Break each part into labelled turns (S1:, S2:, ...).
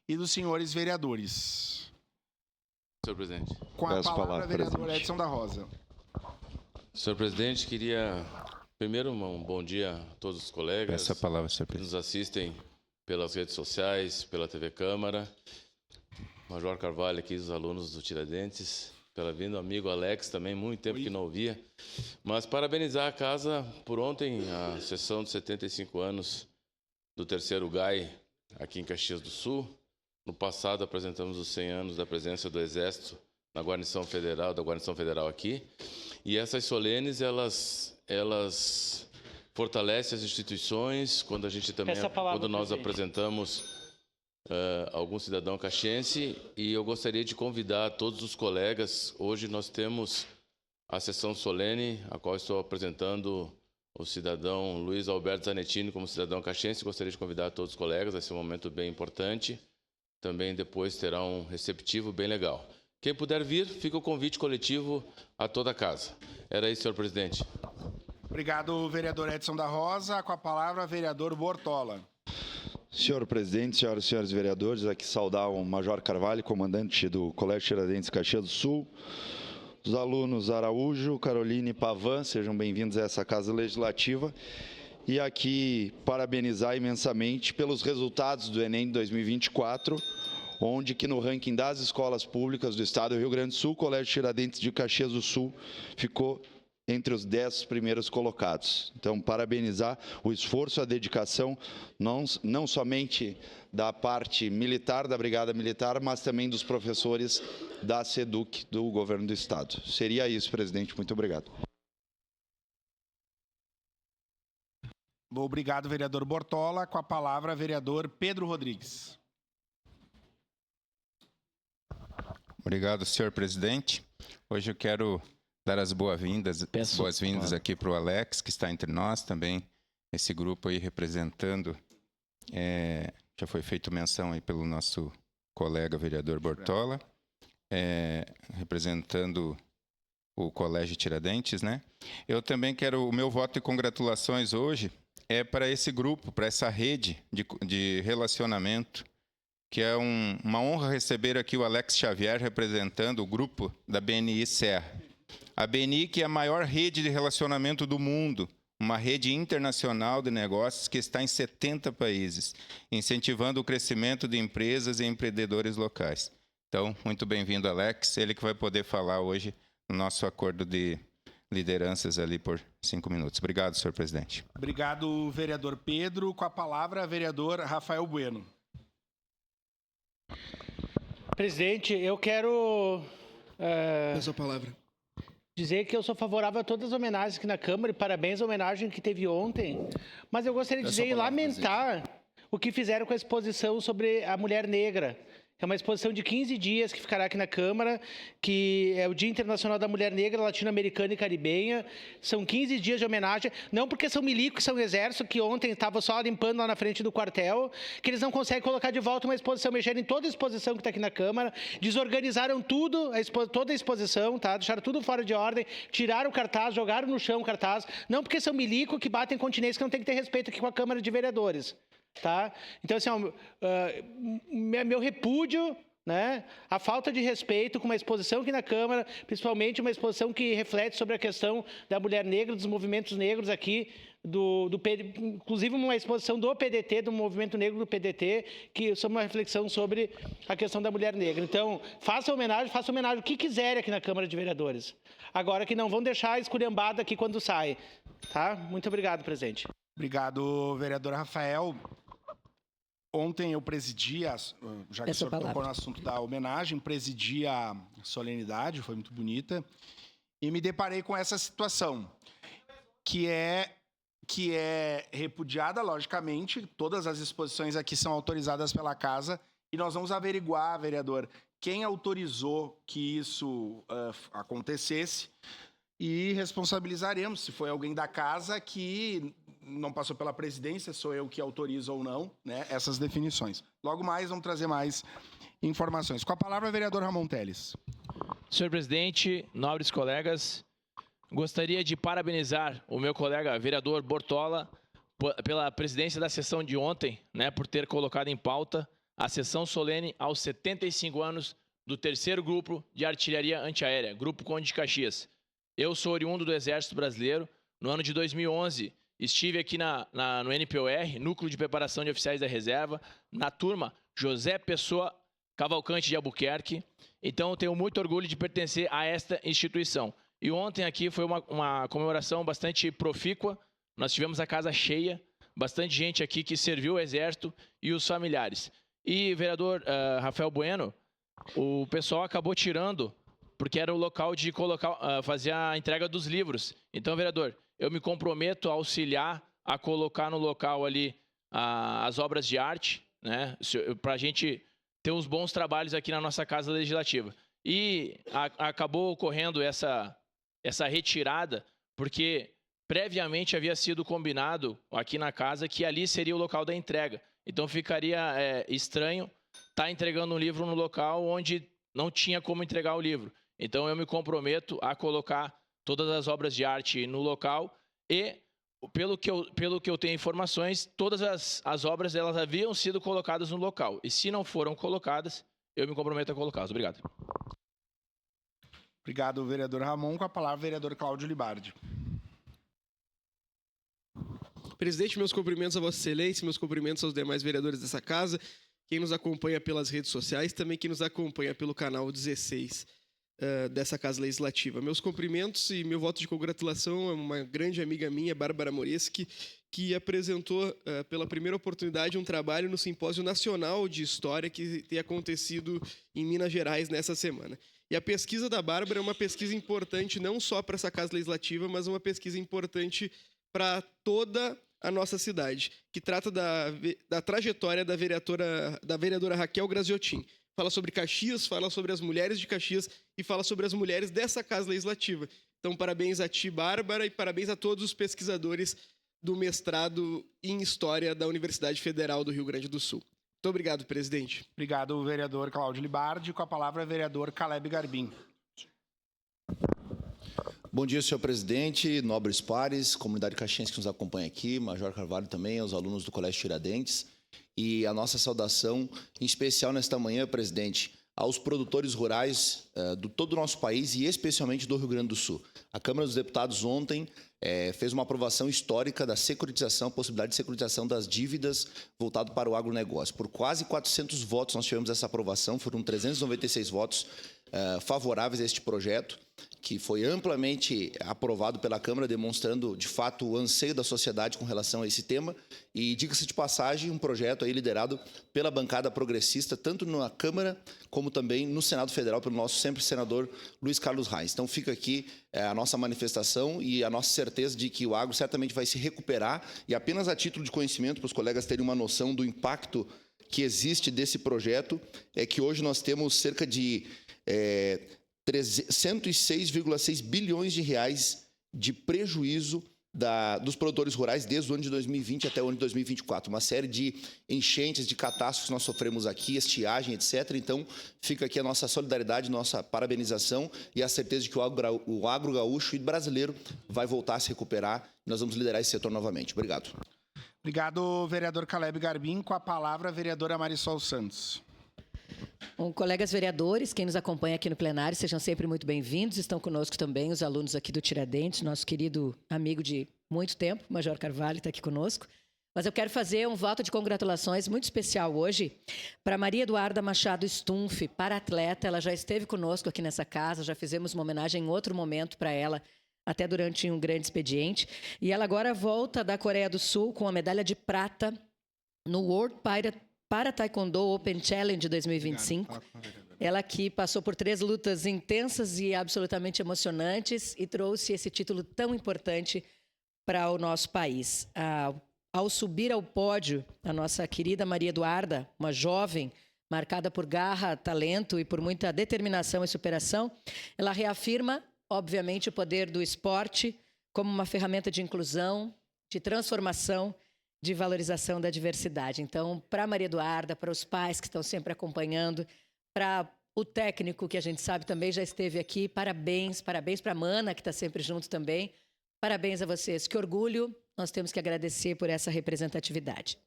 S1: e dos senhores vereadores.
S2: Senhor presidente.
S1: Com a palavra, vereador Edson da Rosa.
S2: Senhor presidente, queria primeiro um bom dia a todos os colegas.
S3: Peço a palavra, senhor
S2: que
S3: presidente.
S2: nos assistem pelas redes sociais, pela TV Câmara. Major Carvalho aqui, os alunos do Tiradentes, pela vinda, amigo Alex também, muito tempo que não ouvia. Mas parabenizar a casa por ontem, a sessão de 75 anos do terceiro GAI aqui em Caxias do Sul. No passado apresentamos os 100 anos da presença do Exército na Guarnição Federal aqui. E essas solenes, elas fortalecem as instituições, quando a gente também, quando nós apresentamos algum cidadão caxiense, e eu gostaria de convidar todos os colegas. Hoje nós temos a sessão solene, a qual estou apresentando o cidadão Luiz Alberto Zanettini como cidadão caxiense. Gostaria de convidar todos os colegas, vai ser um momento bem importante. Também depois terá um receptivo bem legal. Quem puder vir, fica o convite coletivo a toda a casa. Era isso, senhor presidente.
S1: Obrigado, vereador Edson da Rosa. Com a palavra, vereador Bortola.
S4: Senhor presidente, senhoras e senhores vereadores, aqui saudar o Major Carvalho, comandante do Colégio Tiradentes Caxias do Sul, os alunos Araújo, Caroline e Pavan, sejam bem-vindos a essa Casa Legislativa, e aqui parabenizar imensamente pelos resultados do Enem de 2024, onde que no ranking das escolas públicas do estado do Rio Grande do Sul, o Colégio Tiradentes de Caxias do Sul ficou entre os 10 primeiros colocados. Então, parabenizar o esforço, a dedicação, não somente da parte militar, da Brigada Militar, mas também dos professores da SEDUC, do Governo do Estado. Seria isso, presidente. Muito obrigado.
S1: Obrigado, vereador Bortola. Com a palavra, vereador Pedro Rodrigues.
S3: Obrigado, senhor presidente. Hoje eu quero dar as boas-vindas aqui para o Alex, que está entre nós também, esse grupo aí representando, já foi feito menção aí pelo nosso colega vereador Bortola, representando o Colégio Tiradentes, né? Eu também quero, o meu voto de congratulações hoje é para esse grupo, para essa rede de relacionamento, que é uma honra receber aqui o Alex Xavier representando o grupo da BNI Serra. A BNI, que é a maior rede de relacionamento do mundo, uma rede internacional de negócios que está em 70 países, incentivando o crescimento de empresas e empreendedores locais. Então, muito bem-vindo, Alex. Ele que vai poder falar hoje no nosso acordo de lideranças ali por 5 minutos. Obrigado, senhor presidente.
S1: Obrigado, vereador Pedro. Com a palavra, vereador Rafael Bueno.
S5: Presidente, eu quero
S1: Peço a palavra.
S5: dizer que eu sou favorável a todas as homenagens aqui na Câmara, e parabéns à homenagem que teve ontem. Mas eu gostaria de dizer e lamentar o que fizeram com a exposição sobre a mulher negra. É uma exposição de 15 dias que ficará aqui na Câmara, que é o Dia Internacional da Mulher Negra, Latino-Americana e Caribenha. São 15 dias de homenagem, não porque são milico, que são exército, que ontem estavam só limpando lá na frente do quartel, que eles não conseguem colocar de volta uma exposição, mexeram em toda a exposição que está aqui na Câmara, desorganizaram tudo, toda a exposição, tá? Deixaram tudo fora de ordem, tiraram o cartaz, jogaram no chão o cartaz, não porque são milico que batem continência, que não tem que ter respeito aqui com a Câmara de Vereadores. Tá? Então, assim, meu repúdio, né, a falta de respeito com uma exposição aqui na Câmara, principalmente uma exposição que reflete sobre a questão da mulher negra, dos movimentos negros aqui, inclusive uma exposição do PDT, do movimento negro do PDT, que é uma reflexão sobre a questão da mulher negra. Então, faça homenagem o que quiserem aqui na Câmara de Vereadores. Agora que não vão deixar esculhambada aqui quando sai. Tá? Muito obrigado, presidente.
S1: Obrigado, vereador Rafael. Ontem eu presidi, já que o senhor tocou no assunto da homenagem, presidi a solenidade, foi muito bonita, e me deparei com essa situação, que é repudiada, logicamente, todas as exposições aqui são autorizadas pela casa, e nós vamos averiguar, vereador, quem autorizou que isso acontecesse, e responsabilizaremos, se foi alguém da casa que não passou pela presidência, sou eu que autorizo ou não, né, essas definições. Logo mais, vamos trazer mais informações. Com a palavra, vereador Ramon Teles.
S6: Senhor presidente, nobres colegas, gostaria de parabenizar o meu colega vereador Bortola pela presidência da sessão de ontem, né, por ter colocado em pauta a sessão solene aos 75 anos do 3º Grupo de Artilharia Antiaérea, Grupo Conde de Caxias. Eu sou oriundo do Exército Brasileiro. No ano de 2011, estive aqui no NPOR, Núcleo de Preparação de Oficiais da Reserva, na turma José Pessoa Cavalcante de Albuquerque. Então, eu tenho muito orgulho de pertencer a esta instituição. E ontem aqui foi uma comemoração bastante profícua. Nós tivemos a casa cheia, bastante gente aqui que serviu o Exército e os familiares. E, vereador Rafael Bueno, o pessoal acabou tirando, porque era o local de fazer a entrega dos livros. Então, vereador, eu me comprometo a auxiliar a colocar no local ali as obras de arte, né, para a gente ter uns bons trabalhos aqui na nossa Casa Legislativa. E acabou ocorrendo essa retirada, porque previamente havia sido combinado aqui na casa que ali seria o local da entrega. Então ficaria estranho estar entregando um livro no local onde não tinha como entregar o livro. Então eu me comprometo a colocar todas as obras de arte no local e, pelo que eu tenho informações, todas as obras elas haviam sido colocadas no local. E se não foram colocadas, eu me comprometo a colocá-las. Obrigado.
S1: Obrigado, vereador Ramon. Com a palavra, vereador Cláudio Libardi.
S7: Presidente, meus cumprimentos a Vossa Excelência, meus cumprimentos aos demais vereadores dessa casa, quem nos acompanha pelas redes sociais, também quem nos acompanha pelo canal 16 dessa Casa Legislativa. Meus cumprimentos e meu voto de congratulação a uma grande amiga minha, Bárbara Moreski, que apresentou pela primeira oportunidade um trabalho no Simpósio Nacional de História que tem acontecido em Minas Gerais nessa semana. E a pesquisa da Bárbara é uma pesquisa importante não só para essa Casa Legislativa, mas uma pesquisa importante para toda a nossa cidade, que trata da trajetória da vereadora Raquel Graziotin. Fala sobre Caxias, fala sobre as mulheres de Caxias e fala sobre as mulheres dessa Casa Legislativa. Então, parabéns a ti, Bárbara, e parabéns a todos os pesquisadores do mestrado em História da Universidade Federal do Rio Grande do Sul. Muito obrigado, presidente.
S1: Obrigado, vereador Cláudio Libardi. Com a palavra, vereador Caleb Garbim.
S8: Bom dia, senhor presidente, nobres pares, comunidade caxiense que nos acompanha aqui, Major Carvalho também, aos alunos do Colégio Tiradentes. E a nossa saudação, em especial nesta manhã, presidente, aos produtores rurais de todo o nosso país e especialmente do Rio Grande do Sul. A Câmara dos Deputados ontem fez uma aprovação histórica da securitização, possibilidade de securitização das dívidas voltado para o agronegócio. Por quase 400 votos nós tivemos essa aprovação, foram 396 votos favoráveis a este projeto, que foi amplamente aprovado pela Câmara, demonstrando, de fato, o anseio da sociedade com relação a esse tema. E, diga-se de passagem, um projeto aí liderado pela bancada progressista, tanto na Câmara como também no Senado Federal, pelo nosso sempre senador Luiz Carlos Reis. Então, fica aqui a nossa manifestação e a nossa certeza de que o agro certamente vai se recuperar. E apenas a título de conhecimento, para os colegas terem uma noção do impacto que existe desse projeto, é que hoje nós temos cerca de 106,6 bilhões de reais de prejuízo dos produtores rurais desde o ano de 2020 até o ano de 2024. Uma série de enchentes, de catástrofes que nós sofremos aqui, estiagem, etc. Então, fica aqui a nossa solidariedade, nossa parabenização e a certeza de que o agro gaúcho e brasileiro vai voltar a se recuperar. Nós vamos liderar esse setor novamente. Obrigado.
S1: Obrigado, vereador Caleb Garbim. Com a palavra, a vereadora Marisol Santos.
S9: Bom, colegas vereadores, quem nos acompanha aqui no plenário, sejam sempre muito bem-vindos. Estão conosco também os alunos aqui do Tiradentes, nosso querido amigo de muito tempo, Major Carvalho, está aqui conosco. Mas eu quero fazer um voto de congratulações muito especial hoje para Maria Eduarda Machado Stumpf, para-atleta. Ela já esteve conosco aqui nessa casa, já fizemos uma homenagem em outro momento para ela, até durante um grande expediente. E ela agora volta da Coreia do Sul com a medalha de prata no World para Taekwondo Open Challenge 2025. Ela que passou por 3 lutas intensas e absolutamente emocionantes e trouxe esse título tão importante para o nosso país. Ao subir ao pódio, a nossa querida Maria Eduarda, uma jovem marcada por garra, talento e por muita determinação e superação, ela reafirma, obviamente, o poder do esporte como uma ferramenta de inclusão, de transformação, de valorização da diversidade. Então, para a Maria Eduarda, para os pais que estão sempre acompanhando, para o técnico que a gente sabe também já esteve aqui, parabéns para a Mana, que está sempre junto também. Parabéns a vocês. Que orgulho, nós temos que agradecer por essa representatividade.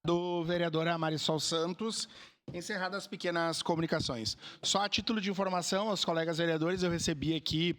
S1: Do vereadora Marisol Santos. Encerradas as pequenas comunicações. Só a título de informação aos colegas vereadores, eu recebi aqui